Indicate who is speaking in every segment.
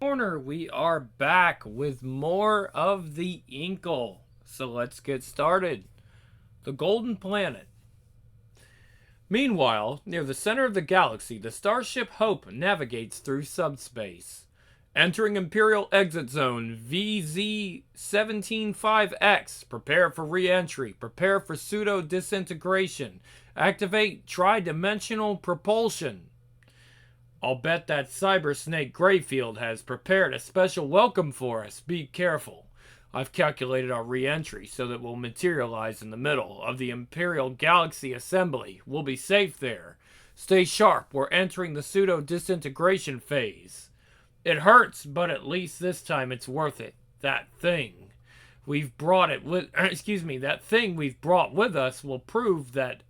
Speaker 1: Corner, we are back with more of the Incal. So let's get started. The Golden Planet. Meanwhile, near the center of the galaxy, the starship Hope navigates through subspace. Entering Imperial Exit Zone VZ175X. Prepare for re-entry. Prepare for pseudo-disintegration. Activate tri-dimensional propulsion. I'll bet that Cyber Snake Greyfield has prepared a special welcome for us. Be careful. I've calculated our re-entry so that we'll materialize in the middle of the Imperial Galaxy Assembly. We'll be safe there. Stay sharp. We're entering the pseudo-disintegration phase. It hurts, but at least this time it's worth it. That thing we've brought with us will prove that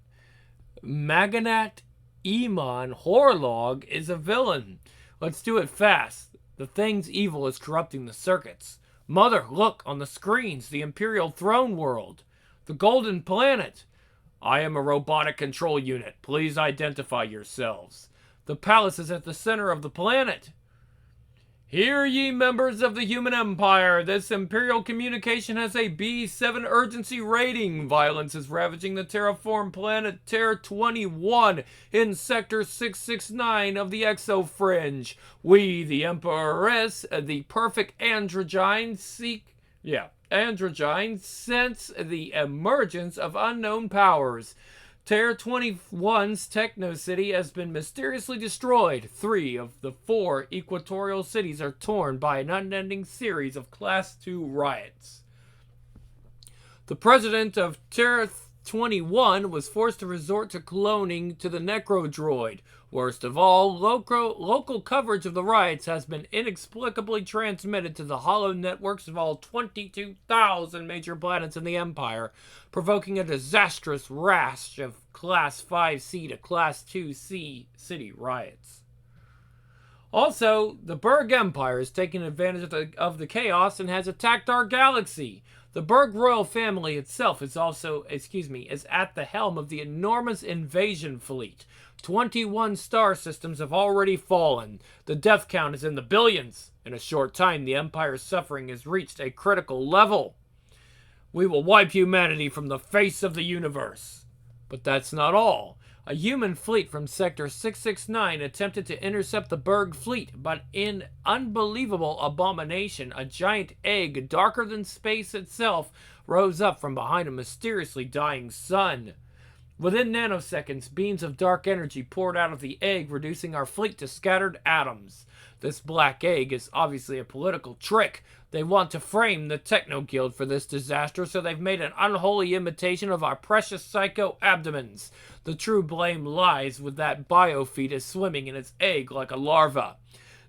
Speaker 1: Maganat Iman Horlog is a villain. Let's do it fast. The thing's evil is corrupting the circuits. Mother, look on the screens. The Imperial Throne World. The Golden Planet. I am a robotic control unit. Please identify yourselves. The palace is at the center of the planet. Hear ye, members of the human empire. This Imperial communication has a B7 urgency rating. Violence is ravaging the terraform planet Terra 21 in Sector 669 of the Exo Fringe. We, the Emperoress, the perfect androgyne, sense the emergence of unknown powers. Terra 21's Techno City has been mysteriously destroyed. 3 of the 4 equatorial cities are torn by an unending series of Class 2 riots. The president of Terra 21 was forced to resort to cloning to the Necrodroid. Worst of all, local coverage of the riots has been inexplicably transmitted to the hollow networks of all 22,000 major planets in the Empire, provoking a disastrous rash of Class 5C to Class 2C city riots. Also, the Berg Empire is taking advantage of the chaos and has attacked our galaxy. The Berg royal family itself is at the helm of the enormous invasion fleet. 21 star systems have already fallen. The death count is in the billions. In a short time, the Empire's suffering has reached a critical level. We will wipe humanity from the face of the universe. But that's not all. A human fleet from Sector 669 attempted to intercept the Berg fleet, but in unbelievable abomination, a giant egg darker than space itself rose up from behind a mysteriously dying sun. Within nanoseconds, beams of dark energy poured out of the egg, reducing our fleet to scattered atoms. This black egg is obviously a political trick. They want to frame the Techno Guild for this disaster, so they've made an unholy imitation of our precious psycho abdomens. The true blame lies with that biofetus swimming in its egg like a larva.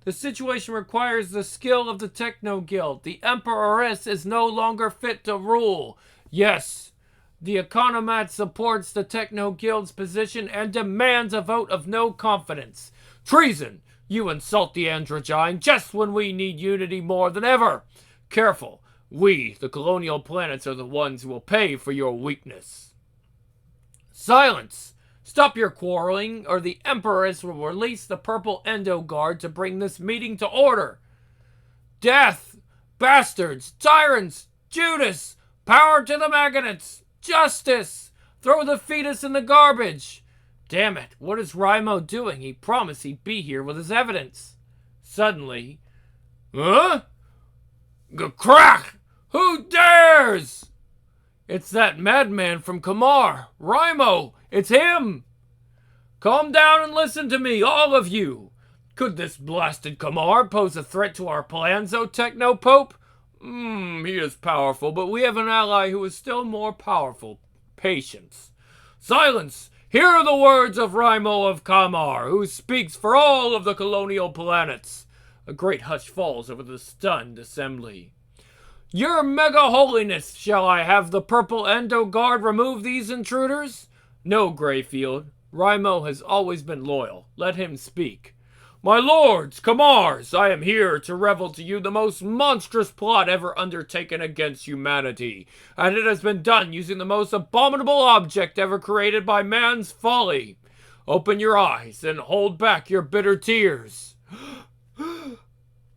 Speaker 1: The situation requires the skill of the Techno Guild. The Emperoress is no longer fit to rule. Yes, the Economat supports the Techno Guild's position and demands a vote of no confidence. Treason! You insult the androgyne just when we need unity more than ever. Careful. We, the colonial planets, are the ones who will pay for your weakness. Silence! Stop your quarreling, or the Empress will release the Purple Endo Guard to bring this meeting to order. Death! Bastards! Tyrants! Judas! Power to the Maggots! Justice! Throw the fetus in the garbage! Damn it, what is Rymo doing? He promised he'd be here with his evidence. Suddenly, huh? Crack! Who dares? It's that madman from Kamar. Rymo, it's him! Calm down and listen to me, all of you. Could this blasted Kamar pose a threat to our plans, O Techno-Pope? He is powerful, but we have an ally who is still more powerful. Patience. Silence! Here are the words of Rymo of Kamar, who speaks for all of the colonial planets. A great hush falls over the stunned assembly. Your mega holiness, shall I have the Purple Endo Guard remove these intruders? No, Greyfield. Rymo has always been loyal. Let him speak. My lords, Kamars, I am here to reveal to you the most monstrous plot ever undertaken against humanity, and it has been done using the most abominable object ever created by man's folly. Open your eyes and hold back your bitter tears.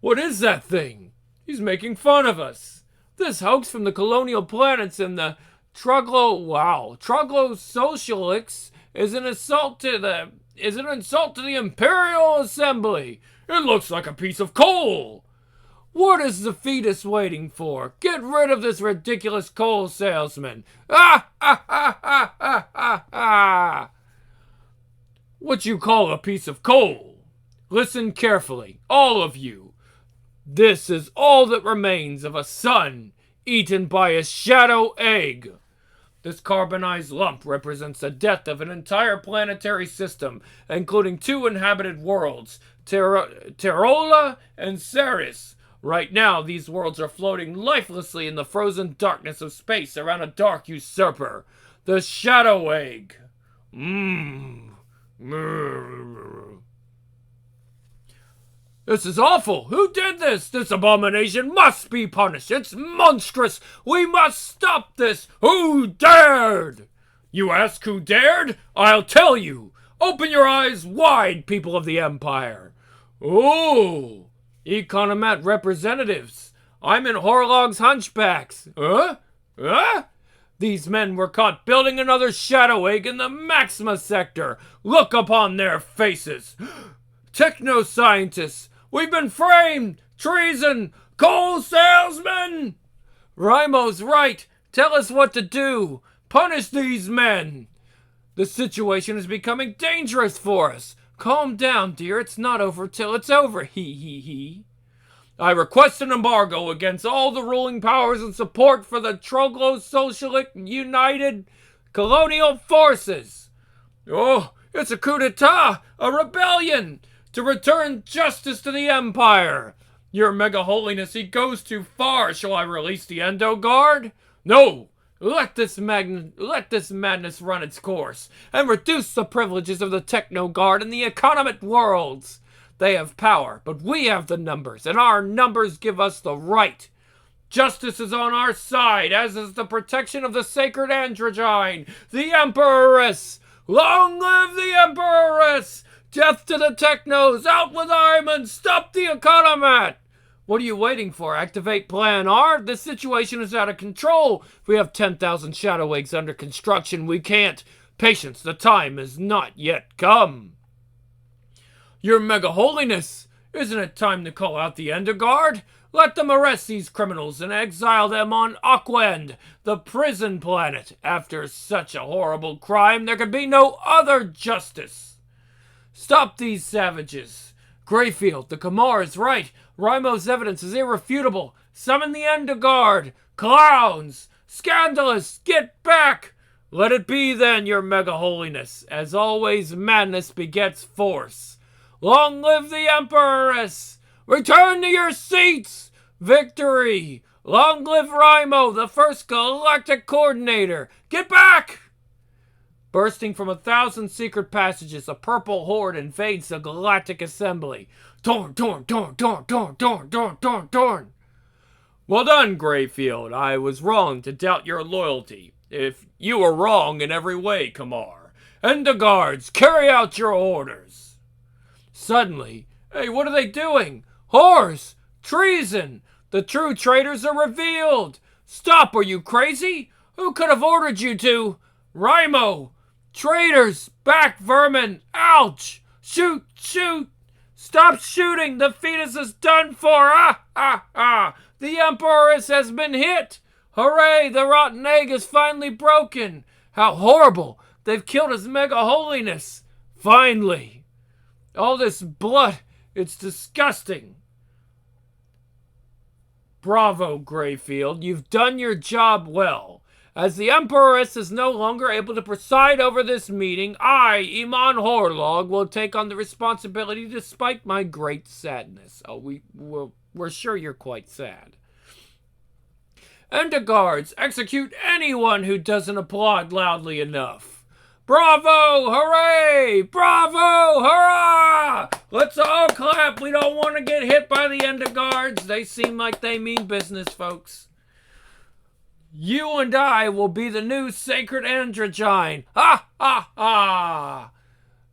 Speaker 1: What is that thing? He's making fun of us. This hoax from the colonial planets and the Troglo-socialists is an insult to the Imperial Assembly. It looks like a piece of coal. What is the fetus waiting for? Get rid of this ridiculous coal salesman. Ah, ah, ah, ah, ah, ah, ah. What you call a piece of coal? Listen carefully, all of you. This is all that remains of a sun eaten by a shadow egg. This carbonized lump represents the death of an entire planetary system, including 2 inhabited worlds, Terola and Ceres. Right now, these worlds are floating lifelessly in the frozen darkness of space around a dark usurper, the shadow egg. This is awful! Who did this? This abomination must be punished! It's monstrous! We must stop this! Who dared? You ask who dared? I'll tell you! Open your eyes wide, people of the Empire! Ooh! Economat representatives! I'm in Horlog's Hunchbacks! Huh? These men were caught building another shadow egg in the Maxima sector! Look upon their faces! Techno-scientists! We've been framed! Treason! Coal salesmen! Rimo's right! Tell us what to do! Punish these men! The situation is becoming dangerous for us! Calm down, dear. It's not over till it's over. He. I request an embargo against all the ruling powers in support for the Troglo-Socialist United Colonial Forces. Oh, it's a coup d'etat! A rebellion! To return justice to the Empire! Your Mega Holiness, he goes too far. Shall I release the Endo Guard? No! Let this madness run its course, and reduce the privileges of the Techno Guard and the Economist worlds. They have power, but we have the numbers, and our numbers give us the right. Justice is on our side, as is the protection of the sacred androgyne, the Emperoress. Long live the Emperoress! Death to the Technos! Out with Iron! Stop the Economat! What are you waiting for? Activate Plan R? This situation is out of control. If we have 10,000 shadow eggs under construction, we can't. Patience, the time has not yet come. Your Mega Holiness, isn't it time to call out the Ender Guard? Let them arrest these criminals and exile them on Aquend, the prison planet. After such a horrible crime, there can be no other justice. Stop these savages. Greyfield, the Kamar is right. Rimo's evidence is irrefutable. Summon the Ender Guard. Clowns! Scandalous! Get back! Let it be then, your Mega Holiness. As always, madness begets force. Long live the Emperoress! Return to your seats! Victory! Long live Rimo, the first galactic coordinator! Get back! Bursting from 1,000 secret passages, a purple horde invades the galactic assembly. Torn. Well done, Greyfield. I was wrong to doubt your loyalty. If you were wrong in every way, Kamar. And the guards, carry out your orders. Suddenly, hey, what are they doing? Horse! Treason! The true traitors are revealed! Stop, are you crazy? Who could have ordered you to? Rimo! Traitors! Back, vermin! Ouch! Shoot! Stop shooting! The fetus is done for! The Emperoress has been hit! Hooray! The rotten egg is finally broken! How horrible! They've killed His Mega Holiness! Finally! All this blood, it's disgusting! Bravo, Greyfield. You've done your job well. As the Emperoress is no longer able to preside over this meeting, I, Iman Horlog, will take on the responsibility despite my great sadness. Oh, we're sure you're quite sad. Ender Guards, execute anyone who doesn't applaud loudly enough. Bravo! Hooray! Bravo! Hurrah! Let's all clap. We don't want to get hit by the Ender Guards. They seem like they mean business, folks. You and I will be the new sacred androgyne. Ha!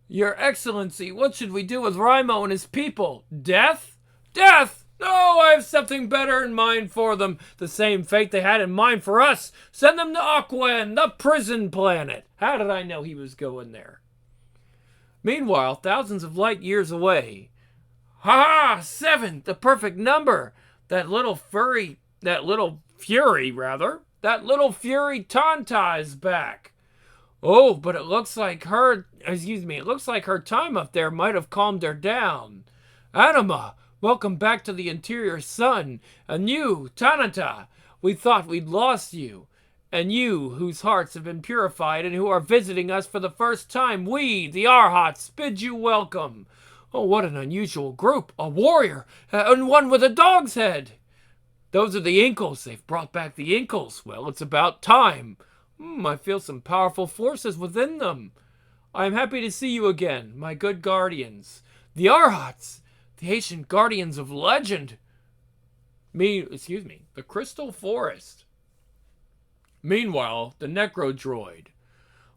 Speaker 1: Your Excellency, what should we do with Rimo and his people? Death? Death! No, I have something better in mind for them. The same fate they had in mind for us. Send them to Aquen, the prison planet. How did I know he was going there? Meanwhile, thousands of light years away. Ha ha! 7, the perfect number. That little fury Tanta is back. Oh, but it looks like her time up there might have calmed her down. Anima, welcome back to the interior sun. And you, Tanata, we thought we'd lost you. And you, whose hearts have been purified and who are visiting us for the first time, we, the Arhats, bid you welcome. Oh, what an unusual group. A warrior, and one with a dog's head. Those are the Incals. They've brought back the Incals. Well, it's about time. I feel some powerful forces within them. I am happy to see you again, my good guardians. The Arhats, the ancient guardians of legend. The Crystal Forest. Meanwhile, the Necrodroid.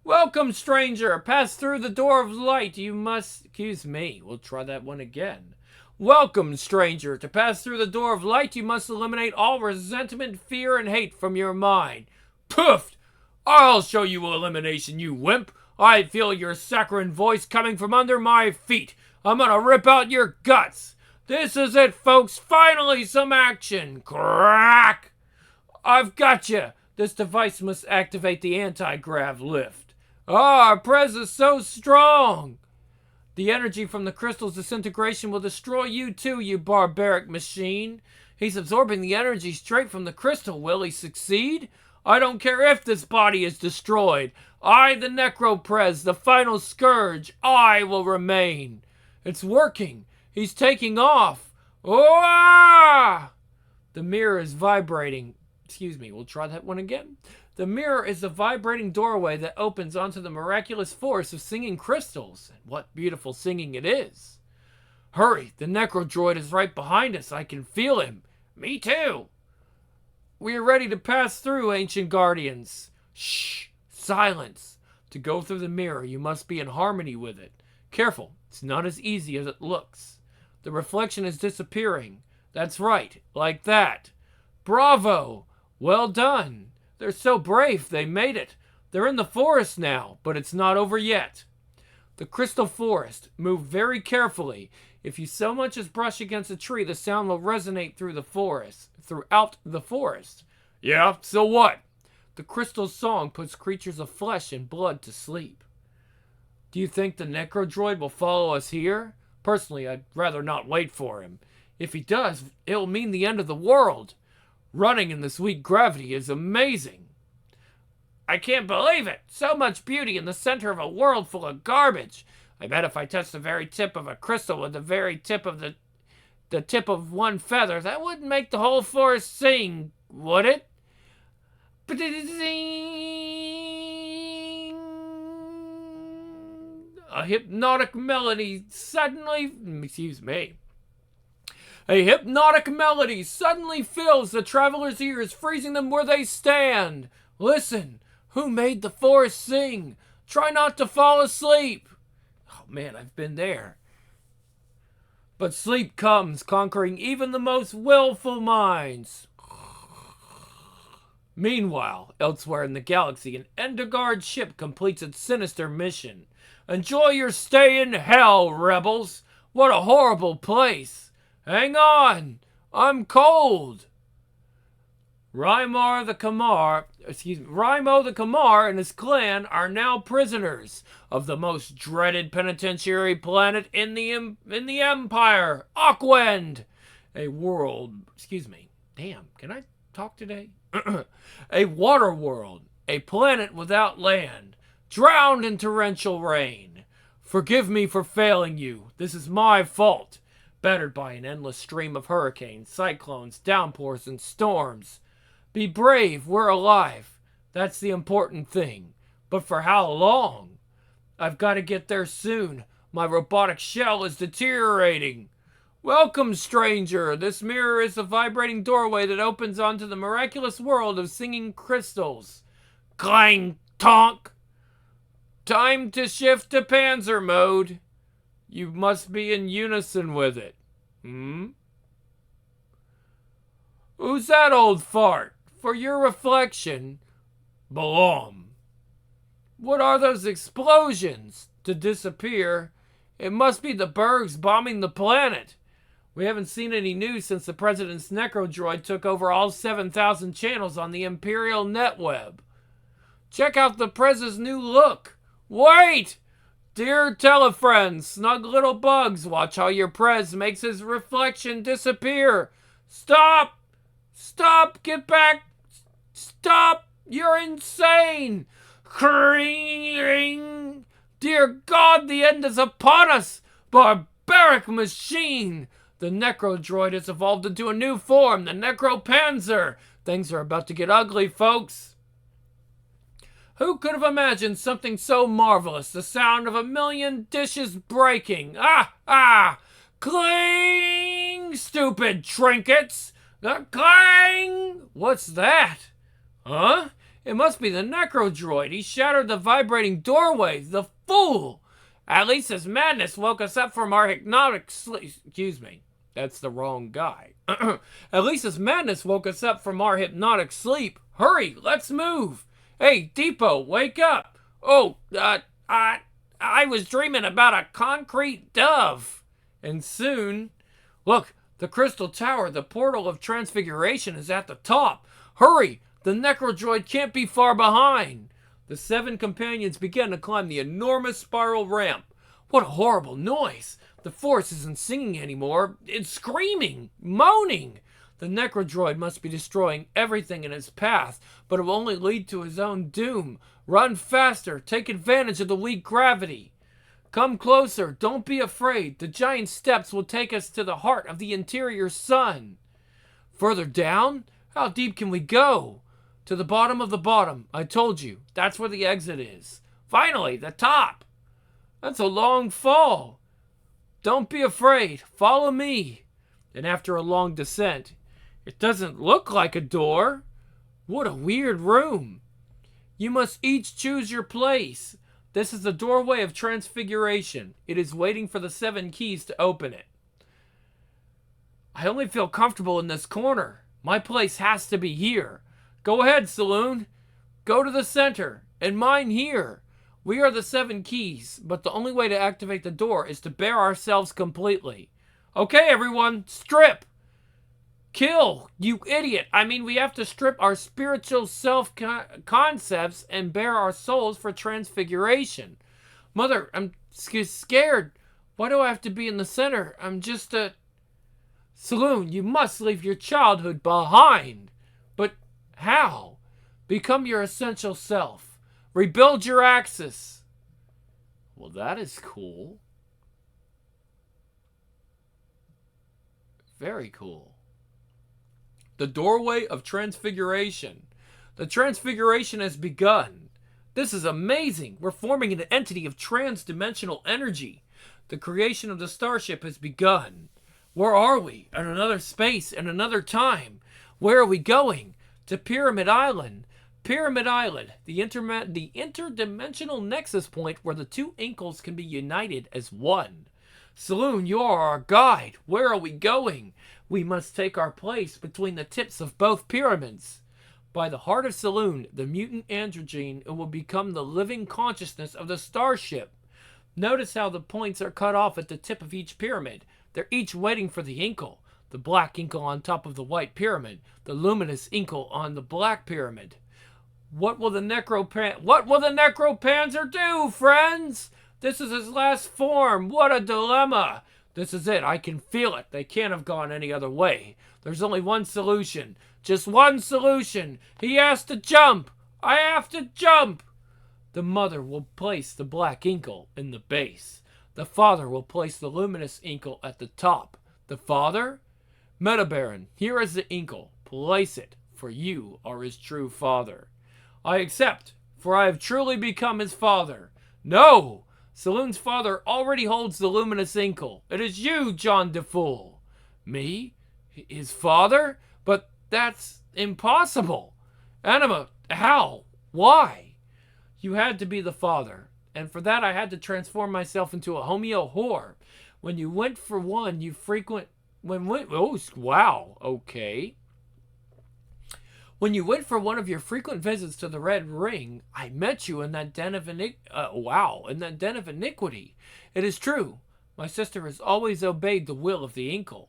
Speaker 1: Welcome, stranger. Pass through the door of light. You must... We'll try that one again. Welcome, stranger. To pass through the door of light, you must eliminate all resentment, fear, and hate from your mind. Poof! I'll show you elimination, you wimp. I feel your saccharine voice coming from under my feet. I'm gonna rip out your guts. This is it, folks. Finally, some action. Crack! I've got you. This device must activate the anti-grav lift. Our Prez is so strong. The energy from the crystal's disintegration will destroy you too, you barbaric machine. He's absorbing the energy straight from the crystal. Will he succeed? I don't care if this body is destroyed. I, the Necroprez, the final scourge, I will remain. It's working. He's taking off. Oh! The mirror is vibrating. We'll try that one again. The mirror is a vibrating doorway that opens onto the miraculous forest of singing crystals. And what beautiful singing it is. Hurry, the Necrodroid is right behind us. I can feel him. Me too. We are ready to pass through, ancient guardians. Shh, silence. To go through the mirror, you must be in harmony with it. Careful, it's not as easy as it looks. The reflection is disappearing. That's right, like that. Bravo! Well done. They're so brave, they made it. They're in the forest now, but it's not over yet. The crystal forest. Move very carefully. If you so much as brush against a tree, the sound will resonate throughout the forest. Yeah, so what? The crystal song puts creatures of flesh and blood to sleep. Do you think the Necrodroid will follow us here? Personally, I'd rather not wait for him. If he does, it'll mean the end of the world. Running in this weak gravity is amazing. I can't believe it. So much beauty in the center of a world full of garbage. I bet if I touched the very tip of a crystal with the very tip of the tip of one feather, that wouldn't make the whole forest sing, would it? A hypnotic melody suddenly fills the traveler's ears, freezing them where they stand. Listen, who made the forest sing? Try not to fall asleep. Oh man, I've been there. But sleep comes, conquering even the most willful minds. Meanwhile, elsewhere in the galaxy, an Enderguard ship completes its sinister mission. Enjoy your stay in hell, rebels. What a horrible place. Hang on, I'm cold. Raimo the Kamar and his clan are now prisoners of the most dreaded penitentiary planet in the Empire, Aquend. A water world, a planet without land, drowned in torrential rain. Forgive me for failing you. This is my fault. Battered by an endless stream of hurricanes, cyclones, downpours, and storms. Be brave, we're alive. That's the important thing. But for how long? I've got to get there soon. My robotic shell is deteriorating. Welcome, stranger. This mirror is a vibrating doorway that opens onto the miraculous world of singing crystals. Clang, tonk. Time to shift to Panzer mode. You must be in unison with it. Who's that old fart? For your reflection, Balom. What are those explosions? To disappear. It must be the Bergs bombing the planet. We haven't seen any news since the President's Necrodroid took over all 7,000 channels on the Imperial NetWeb. Check out the Prez's new look. Wait! Dear telefriends, snug little bugs, watch how your Prez makes his reflection disappear. Stop! Stop! Get back! Stop! You're insane! Kring! Dear God, the end is upon us! Barbaric machine! The Necrodroid has evolved into a new form, the Necropanzer. Things are about to get ugly, folks. Who could have imagined something so marvelous? The sound of a million dishes breaking. Ah! Cling! Stupid trinkets! Clang! What's that? Huh? It must be the Necrodroid. He shattered the vibrating doorway. The fool! Alice's madness woke us up from our hypnotic sleep. Excuse me. That's the wrong guy. Alice's madness woke us up from our hypnotic sleep. Hurry, let's move. Hey, Depot, wake up. Oh, I was dreaming about a concrete dove. And soon, look, the Crystal Tower, the portal of transfiguration is at the top. Hurry, the Necrodroid can't be far behind. The 7 companions began to climb the enormous spiral ramp. What a horrible noise. The force isn't singing anymore. It's screaming, moaning. The Necrodroid must be destroying everything in his path, but it will only lead to his own doom. Run faster. Take advantage of the weak gravity. Come closer. Don't be afraid. The giant steps will take us to the heart of the interior sun. Further down? How deep can we go? To the bottom of the bottom. I told you. That's where the exit is. Finally, the top. That's a long fall. Don't be afraid. Follow me. And after a long descent, it doesn't look like a door. What a weird room. You must each choose your place. This is the doorway of transfiguration. It is waiting for the 7 keys to open it. I only feel comfortable in this corner. My place has to be here. Go ahead, Saloon. Go to the center. And mine here. We are the 7 keys, but the only way to activate the door is to bare ourselves completely. Okay, everyone, strip. Kill, you idiot. I mean, we have to strip our spiritual self-concepts and bare our souls for transfiguration. Mother, I'm scared. Why do I have to be in the center? I'm just a... Saloon, you must leave your childhood behind. But how? Become your essential self. Rebuild your axis. Well, that is cool. Very cool. The doorway of transfiguration. The transfiguration has begun. This is amazing. We're forming an entity of trans-dimensional energy. The creation of the starship has begun. Where are we? In another space, in another time. Where are we going? To Pyramid Island. Pyramid Island, the interdimensional nexus point where the 2 Incals can be united as one. Saloon, you are our guide. Where are we going? We must take our place between the tips of both pyramids. By the heart of Saloon, the mutant androgen, it will become the living consciousness of the starship. Notice how the points are cut off at the tip of each pyramid. They're each waiting for the Incal. The black Incal on top of the white pyramid. The luminous Incal on the black pyramid. What will the Necropanzer do, friends? This is his last form. What a dilemma. This is it. I can feel it. They can't have gone any other way. There's only one solution. Just one solution. He has to jump. I have to jump. The mother will place the black Incal in the base. The father will place the luminous Incal at the top. The father? Metabaron, here is the Incal. Place it, for you are his true father. I accept, for I have truly become his father. No! Saloon's father already holds the luminous Incal. It is you, John DeFool. Me? His father? But that's impossible. Anima, how? Why? You had to be the father, and for that I had to transform myself into a homeo whore. When you went for one, you frequent... Oh, wow, okay. When you went for one of your frequent visits to the Red Ring, I met you in that den of iniquity. It is true. My sister has always obeyed the will of the Incal.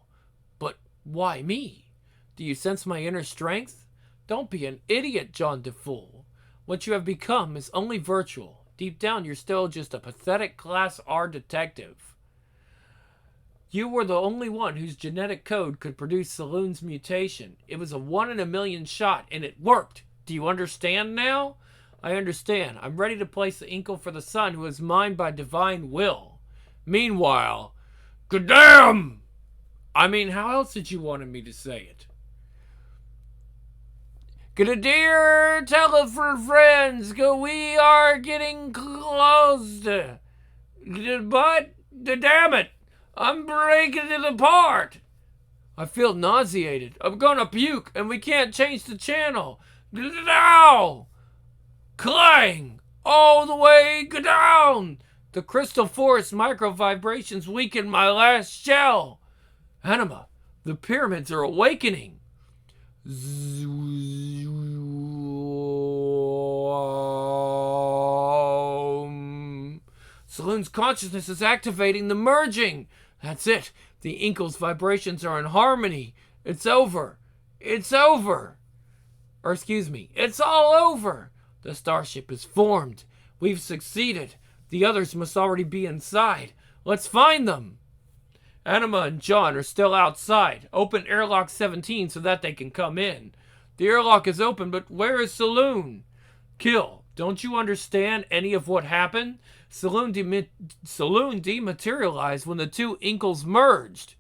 Speaker 1: But why me? Do you sense my inner strength? Don't be an idiot, John DeFool. What you have become is only virtual. Deep down, you're still just a pathetic Class R detective. You were the only one whose genetic code could produce Saloon's mutation. It was a 1 in a million shot, and it worked. Do you understand now? I understand. I'm ready to place the Incal for the son who is mine by divine will. Meanwhile, goddamn! I mean, how else did you want me to say it? Good dear friends, we are getting close. But, damn it, I'm breaking it apart. I feel nauseated. I'm gonna puke, and we can't change the channel. Now! Clang! All the way down! The crystal forest micro vibrations weaken my last shell. Anima, the pyramids are awakening. Saloon's consciousness is activating the merging. That's it. The Incal's vibrations are in harmony. It's over. It's over. Or excuse me, it's all over. The starship is formed. We've succeeded. The others must already be inside. Let's find them. Anima and John are still outside. Open airlock 17 so that they can come in. The airlock is open, but where is Saloon? Kill, don't you understand any of what happened? Saloon dematerialized when the two Incals merged.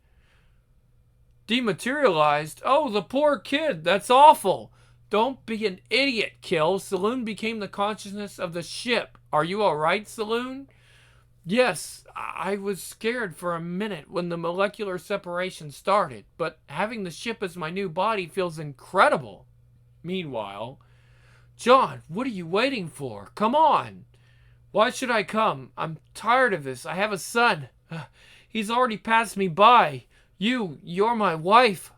Speaker 1: Dematerialized? Oh, the poor kid. That's awful. Don't be an idiot, Kill. Saloon became the consciousness of the ship. Are you alright, Saloon? Yes, I was scared for a minute when the molecular separation started, but having the ship as my new body feels incredible. Meanwhile, John, what are you waiting for? Come on. Why should I come? I'm tired of this. I have a son. He's already passed me by. You're my wife.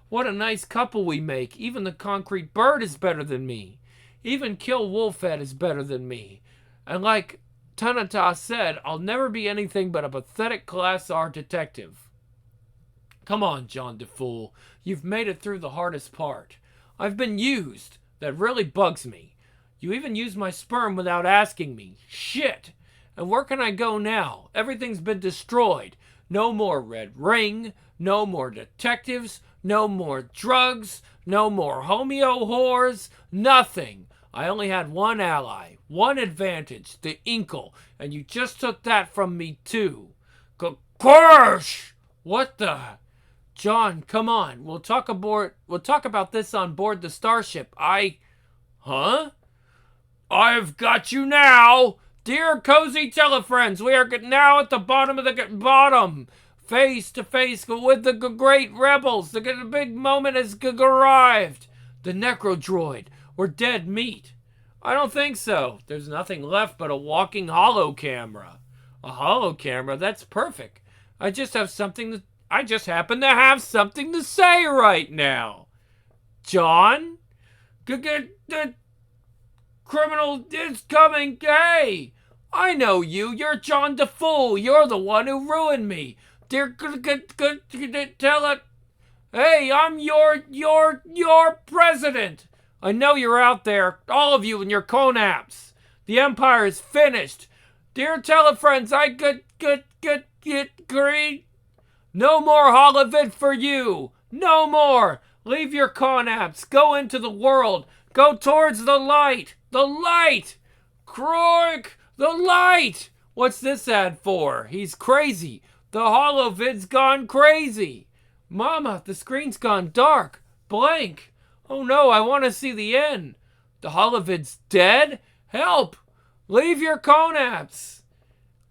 Speaker 1: What a nice couple we make. Even the concrete bird is better than me. Even Kill Wolfhead is better than me. And like Tanata said, I'll never be anything but a pathetic Class R detective. Come on, John DeFool. You've made it through the hardest part. I've been used. That really bugs me. You even used my sperm without asking me. Shit. And where can I go now? Everything's been destroyed. No more Red Ring. No more detectives. No more drugs. No more homeo whores. Nothing. I only had one ally. One advantage. The Incal. And you just took that from me too. Curse! What the... John, come on. We'll talk about this on board the starship. Huh? I've got you now! Dear cozy telefriends, we are now at the bottom of the bottom. Face to face with the great rebels. The big moment has arrived. The necrodroid. We're dead meat. I don't think so. There's nothing left but a walking holo camera. A holo camera? That's perfect. I just happen to have something to say right now. John? The criminal is coming. Hey! I know you. You're John DeFool. You're the one who ruined me. Dear, tell it. Hey, I'm your president. I know you're out there, all of you and your conaps. The empire is finished. Dear telefriends, I get greed. No more holovid for you. No more. Leave your conaps. Go into the world. Go towards the light. The light. Kroik. The light. What's this ad for? He's crazy. The holovid's gone crazy. Mama, the screen's gone dark. Blank. Oh no, I want to see the end. The holovid's dead? Help. Leave your conaps.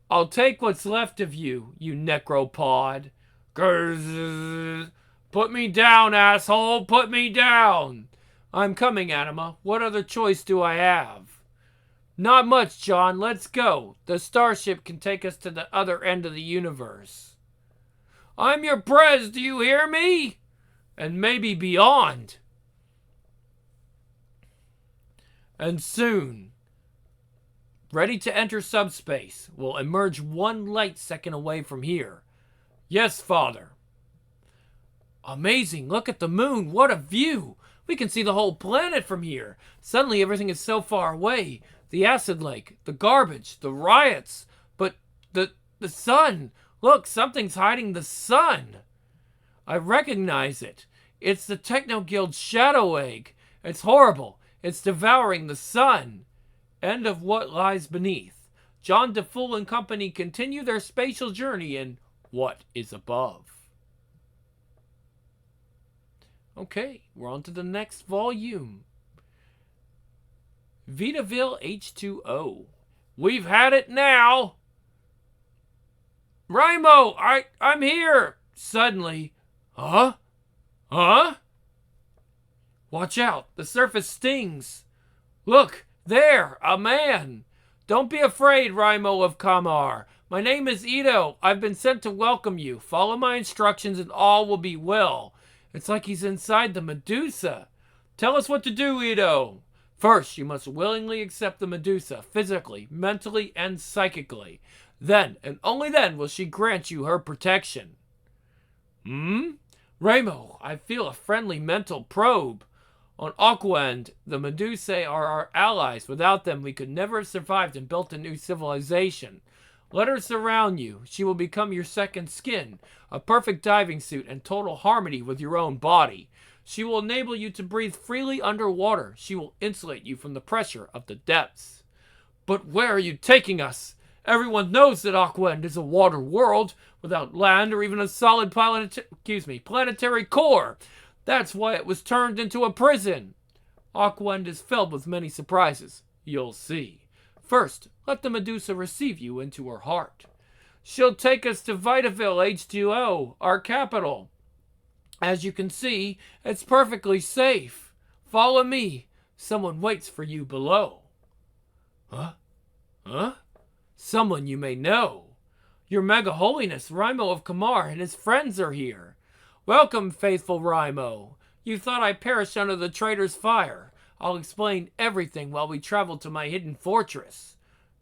Speaker 1: I'll take what's left of you, you necropod. Grrr. Put me down, asshole. Put me down. I'm coming, Anima. What other choice do I have? Not much, John. Let's go. The starship can take us to the other end of the universe. I'm your prez. Do you hear me? And maybe beyond. And soon, ready to enter subspace, will emerge 1 light second away from here. Yes, Father. Amazing, look at the moon, what a view! We can see the whole planet from here. Suddenly everything is so far away. The acid lake, the garbage, the riots, but the sun. Look, something's hiding the sun. I recognize it. It's the Techno Guild's shadow egg. It's horrible. It's devouring the sun. End of what lies beneath. John DeFool and company continue their spatial journey in What is Above. Okay, we're on to the next volume. Vitaville H2O. We've had it now. Raimo, I'm here. Suddenly. Huh? Watch out, the surface stings. Look, there, a man. Don't be afraid, Raimo of Kamar. My name is Ito. I've been sent to welcome you. Follow my instructions and all will be well. It's like he's inside the Medusa. Tell us what to do, Ito. First, you must willingly accept the Medusa, physically, mentally, and psychically. Then, and only then, will she grant you her protection. Raimo, I feel a friendly mental probe. On Aquend, the Medusae are our allies. Without them, we could never have survived and built a new civilization. Let her surround you. She will become your second skin, a perfect diving suit and total harmony with your own body. She will enable you to breathe freely underwater. She will insulate you from the pressure of the depths. But where are you taking us? Everyone knows that Aquend is a water world without land or even a solid planetary core. That's why it was turned into a prison. Aquend is filled with many surprises. You'll see. First, let the Medusa receive you into her heart. She'll take us to Vitaville H2O, our capital. As you can see, it's perfectly safe. Follow me. Someone waits for you below. Huh? Someone you may know. Your Mega Holiness, Raimo of Kamar, and his friends are here. Welcome, faithful Raimo. You thought I perished under the traitor's fire. I'll explain everything while we travel to my hidden fortress.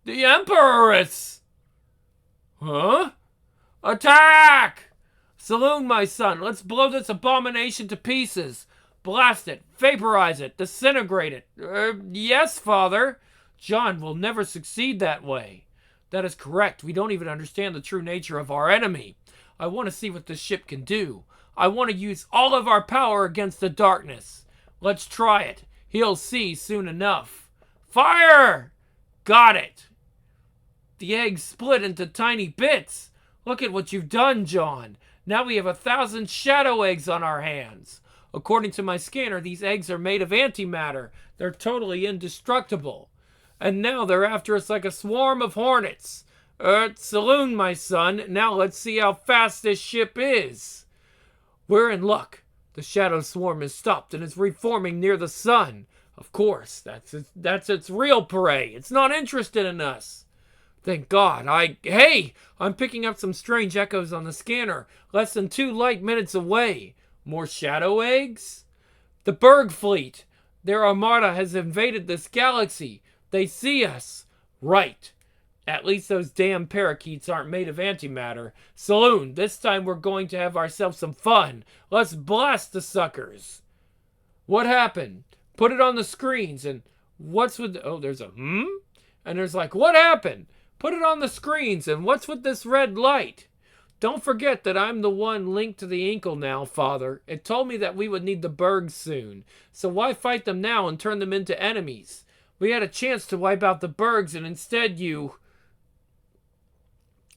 Speaker 1: The Emperoress! Huh? Attack! Saloon, my son. Let's blow this abomination to pieces. Blast it, vaporize it, disintegrate it. Yes, Father. John will never succeed that way. That is correct. We don't even understand the true nature of our enemy. I want to see what this ship can do. I want to use all of our power against the darkness. Let's try it. He'll see soon enough. Fire! Got it. The egg split into tiny bits. Look at what you've done, John. Now we have 1,000 shadow eggs on our hands. According to my scanner, these eggs are made of antimatter. They're totally indestructible. And now they're after us like a swarm of hornets. Saloon, my son. Now let's see how fast this ship is. We're in luck. The shadow swarm is stopped and is reforming near the sun. Of course, that's its real prey. It's not interested in us. Thank God. Hey! I'm picking up some strange echoes on the scanner. Less than 2 light minutes away. More shadow eggs? The Berg fleet. Their armada has invaded this galaxy. They see us. Right. At least those damn parakeets aren't made of antimatter. Saloon, this time we're going to have ourselves some fun. Let's blast the suckers. What happened? Put it on the screens and what's with... Oh, there's a And there's like, what happened? Put it on the screens and what's with this red light? Don't forget that I'm the one linked to the Incal now, Father. It told me that we would need the Bergs soon. So why fight them now and turn them into enemies? We had a chance to wipe out the Bergs and instead you...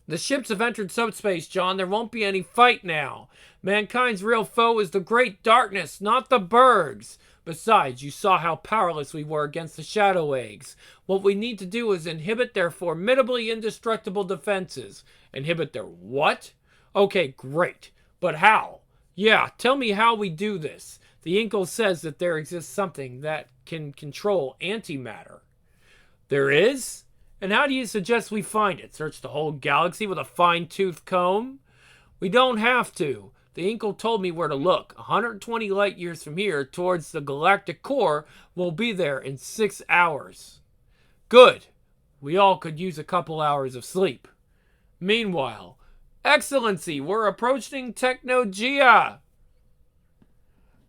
Speaker 1: The ships have entered subspace, John. There won't be any fight now. Mankind's real foe is the great darkness, not the Bergs. Besides, you saw how powerless we were against the shadow eggs. What we need to do is inhibit their formidably indestructible defenses. Inhibit their what? Okay, great. But how? Yeah, tell me how we do this. The Incal says that there exists something that can control antimatter. There is? And how do you suggest we find it? Search the whole galaxy with a fine-tooth comb? We don't have to. The Incal told me where to look. 120 light years from here, towards the galactic core. We'll be there in 6 hours. Good. We all could use a couple hours of sleep. Meanwhile, Excellency, we're approaching Technogia.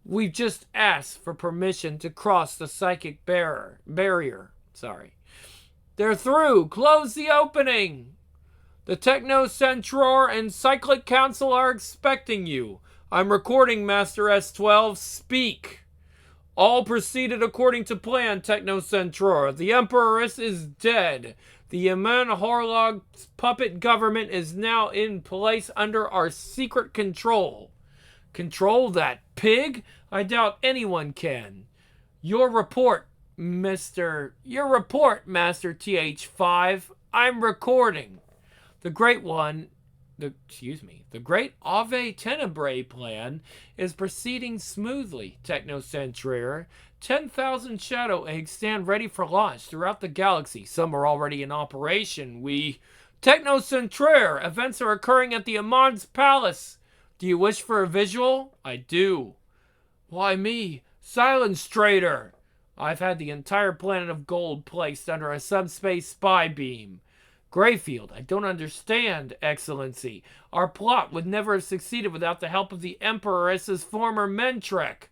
Speaker 1: We've just asked for permission to cross the psychic barrier. They're through. Close the opening. The Technocentror and Cyclic Council are expecting you. I'm recording, Master S12. Speak. All proceeded according to plan, Technocentror. The Emperoress is dead. The Aman Horlog's puppet government is now in place under our secret control. Control that pig? I doubt anyone can. Your report, Master TH5. I'm recording. The Great Ave Tenebrae plan is proceeding smoothly, Technocentrier. 10,000 shadow eggs stand ready for launch throughout the galaxy. Some are already in operation. Technocentrier, events are occurring at the Amon's Palace. Do you wish for a visual? I do. Why me? Silence traitor. I've had the entire planet of gold placed under a subspace spy beam. Greyfield, I don't understand, Excellency. Our plot would never have succeeded without the help of the Emperoress's former Mentrek.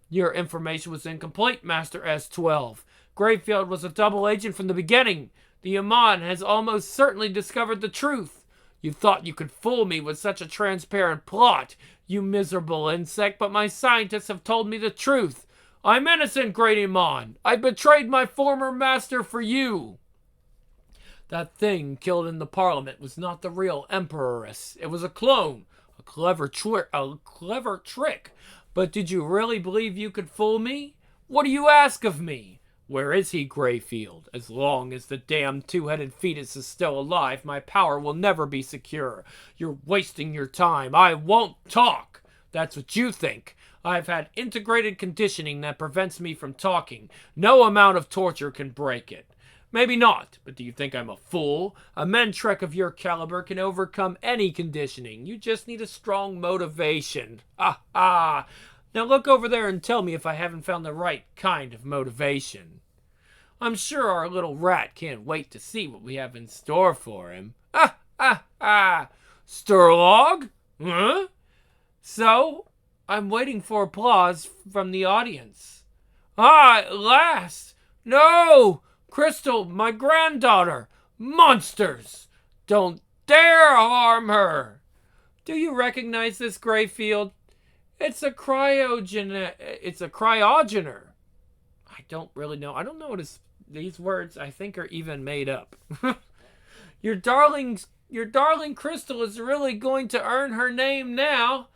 Speaker 1: Your information was incomplete, Master S12. Greyfield was a double agent from the beginning. The Amon has almost certainly discovered the truth. You thought you could fool me with such a transparent plot, you miserable insect, but my scientists have told me the truth. I'm innocent, Great Amon. I betrayed my former master for you. That thing killed in the Parliament was not the real Emperoress. It was a clone. A clever trick. But did you really believe you could fool me? What do you ask of me? Where is he, Greyfield? As long as the damn two-headed fetus is still alive, my power will never be secure. You're wasting your time. I won't talk. That's what you think. I've had integrated conditioning that prevents me from talking. No amount of torture can break it. Maybe not, but do you think I'm a fool? A Mentrek of your caliber can overcome any conditioning. You just need a strong motivation. Now look over there and tell me if I haven't found the right kind of motivation. I'm sure our little rat can't wait to see what we have in store for him. Sturlog? Huh? So, I'm waiting for applause from the audience. At last! No! Crystal, my granddaughter! Monsters! Don't dare harm her! Do you recognize this, Greyfield? It's a cryogener. I don't really know. I don't know what these words I think are even made up. Your darling Crystal is really going to earn her name now.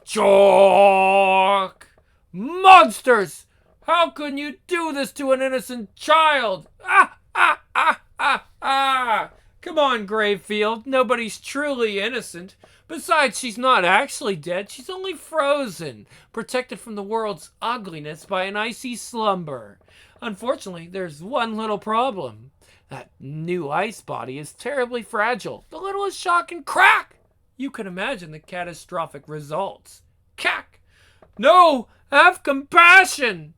Speaker 1: Chalk! Monsters! How can you do this to an innocent child? Come on, Greyfield. Nobody's truly innocent. Besides, she's not actually dead. She's only frozen, protected from the world's ugliness by an icy slumber. Unfortunately, there's one little problem. That new ice body is terribly fragile. The littlest shock and crack! You can imagine the catastrophic results. Cack! No! Have compassion!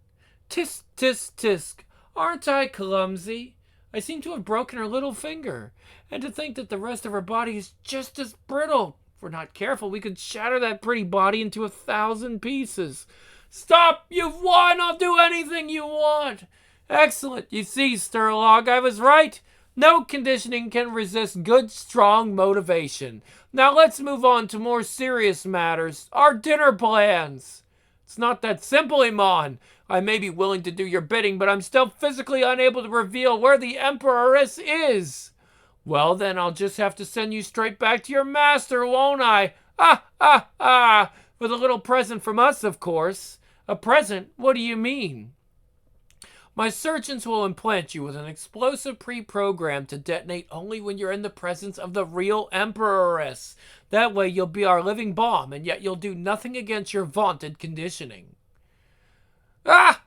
Speaker 1: Tisk, tisk, tisk. Aren't I clumsy? I seem to have broken her little finger. And to think that the rest of her body is just as brittle. If we're not careful, we could shatter that pretty body into 1,000 pieces. Stop! You've won! I'll do anything you want! Excellent! You see, Sturlog, I was right. No conditioning can resist good, strong motivation. Now let's move on to more serious matters. Our dinner plans. It's not that simple, Iman. I may be willing to do your bidding, but I'm still physically unable to reveal where the Emperoress is. Well, then I'll just have to send you straight back to your master, won't I? With a little present from us, of course. A present? What do you mean? My surgeons will implant you with an explosive pre-program to detonate only when you're in the presence of the real Emperoress. That way you'll be our living bomb, and yet you'll do nothing against your vaunted conditioning. That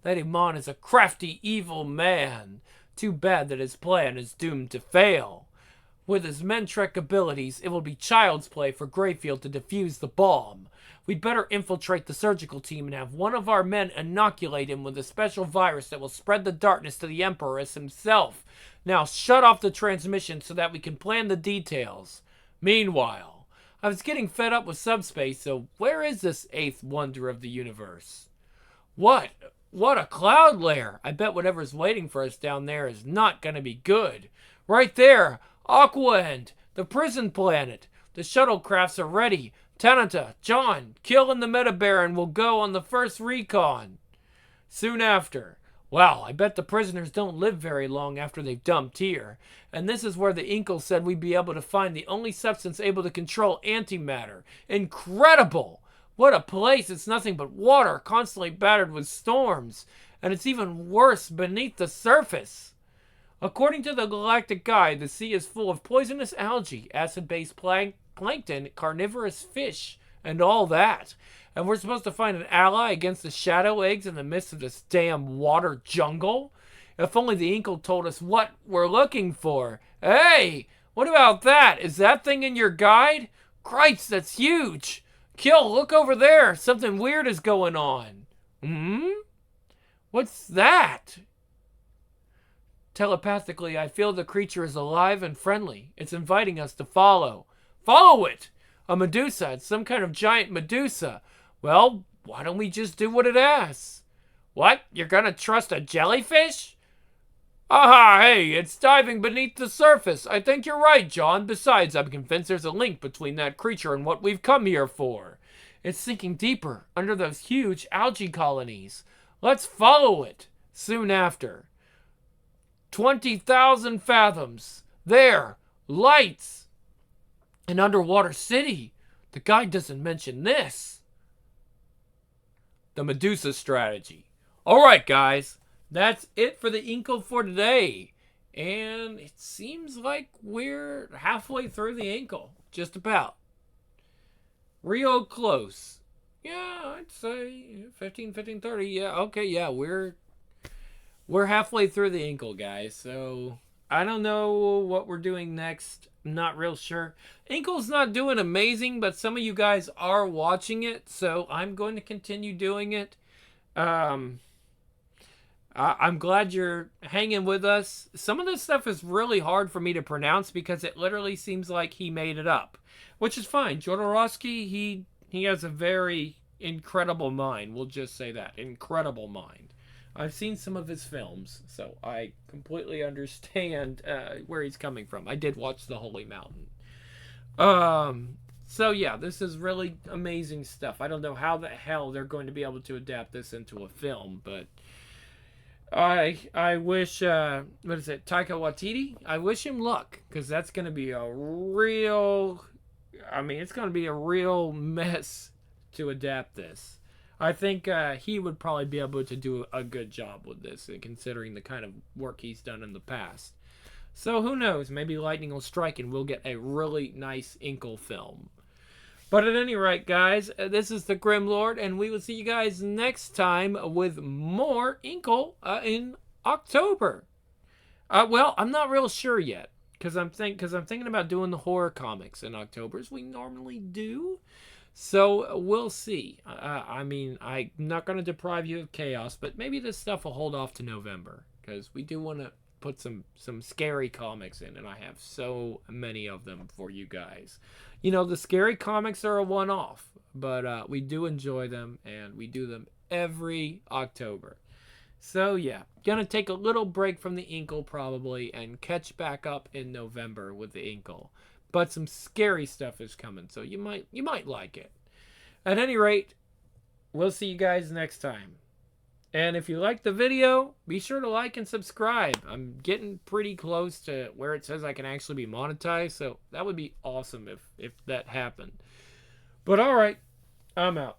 Speaker 1: Iman is a crafty, evil man. Too bad that his plan is doomed to fail. With his Mentrek abilities, it will be child's play for Greyfield to defuse the bomb. We'd better infiltrate the surgical team and have one of our men inoculate him with a special virus that will spread the darkness to the Emperor himself. Now shut off the transmission so that we can plan the details. Meanwhile, I was getting fed up with subspace, so where is this eighth wonder of the universe? What? What a cloud layer! I bet whatever's waiting for us down there is not gonna be good. Right there! Aqua End! The prison planet! The shuttlecrafts are ready. Tanata, John, Kill and the Meta Baron will go on the first recon. Soon after. Wow, I bet the prisoners don't live very long after they've dumped here. And this is where the Incal said we'd be able to find the only substance able to control antimatter. Incredible! What a place! It's nothing but water, constantly battered with storms. And it's even worse beneath the surface. According to the Galactic Guide, the sea is full of poisonous algae, acid-based plankton, carnivorous fish, and all that. And we're supposed to find an ally against the shadow eggs in the midst of this damn water jungle? If only the Incal told us what we're looking for. Hey, what about that? Is that thing in your guide? Christ, that's huge. Kill, look over there. Something weird is going on. What's that? Telepathically, I feel the creature is alive and friendly. It's inviting us to follow. Follow it! A Medusa. It's some kind of giant Medusa. Well, why don't we just do what it asks? What? You're gonna trust a jellyfish? Aha, hey, it's diving beneath the surface. I think you're right, John. Besides, I'm convinced there's a link between that creature and what we've come here for. It's sinking deeper under those huge algae colonies. Let's follow it. Soon after. 20,000 fathoms. There. Lights. An underwater city. The guide doesn't mention this. The Medusa strategy. Alright, guys. That's it for the Incal for today. And it seems like we're halfway through the Incal. Just about. Real close. Yeah, I'd say 15:30. Yeah, okay, yeah, we're halfway through the Incal, guys. So I don't know what we're doing next. I'm not real sure. Inkal's not doing amazing, but some of you guys are watching it, so I'm going to continue doing it. I'm glad you're hanging with us. Some of this stuff is really hard for me to pronounce because it literally seems like he made it up, which is fine. Jodorowsky, he has a very incredible mind. We'll just say that. Incredible mind. I've seen some of his films, so I completely understand where he's coming from. I did watch The Holy Mountain. So yeah, this is really amazing stuff. I don't know how the hell they're going to be able to adapt this into a film, but I wish, what is it, Taika Waititi? I wish him luck, because that's going to be a real, it's going to be a real mess to adapt this. I think he would probably be able to do a good job with this, considering the kind of work he's done in the past. So who knows? Maybe lightning will strike and we'll get a really nice Incal film. But at any rate, guys, this is the Grim Lord, and we will see you guys next time with more Incal in October. Well, I'm not real sure yet, because I'm thinking about doing the horror comics in October, as we normally do. So we'll see. I'm not going to deprive you of chaos, but maybe this stuff will hold off to November, because we do want to put some scary comics in, and I have so many of them for you guys. You know, the scary comics are a one-off, but we do enjoy them, and we do them every October. So yeah, gonna take a little break from the Incal probably, and catch back up in November with the Incal. But some scary stuff is coming, so you might like it. At any rate, we'll see you guys next time. And if you liked the video, be sure to like and subscribe. I'm getting pretty close to where it says I can actually be monetized, so that would be awesome if that happened. But alright, I'm out.